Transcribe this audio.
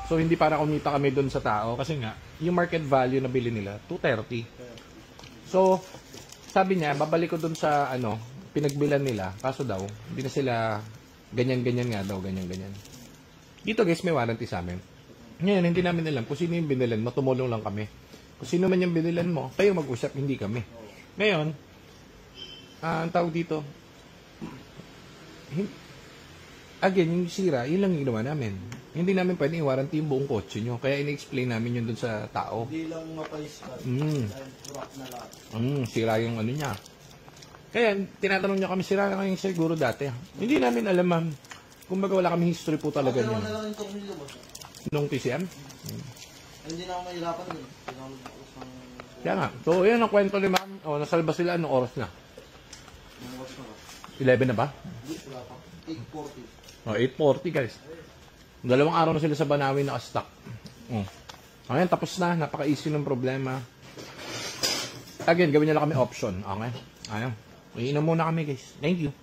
So, hindi para kumita kami doon sa tao. Kasi nga, yung market value na bili nila, 230. So, sabi niya, babalik ko doon sa, pinagbilan nila. Kaso daw, hindi na sila ganyan-ganyan nga daw, ganyan-ganyan. Dito guys, may warranty sa amin. Ngayon, hindi namin alam kung sino yung binilan mo, tumulong lang kami. Kung sino man yung binilan mo, kayo mag-usap, hindi kami. Ngayon, ang tawag dito, again, yung sira, yun lang yung ginawa namin. Hindi namin pwedeng i-warranty yung buong kotse nyo. Kaya in-explain namin yun dun sa tao. Hindi lang mapayiskat. Rock na lahat. Sira yung ano niya. Kaya, tinatanong niya kami, sira na kayong siguro dati. Hindi namin alam, ma'am. Kumbaga wala kami history po talaga niya. Pero na lang yung tornilyo mo. Nung TCM? Hindi na ako mahirapan din. Kaya nga. So, yan ang kwento ni ma'am. O, nasalba sila. Anong oras na? Anong oras na ba? 11 na ba? Hindi, wala pa. 8:40. O, 8:40 guys. Dalawang araw na sila sa Banawi naka-stock. Ayan, tapos na. Napaka-easy ng problema. Again, gawin nila kami option. Okay? Ayan. Iinom muna kami guys. Thank you.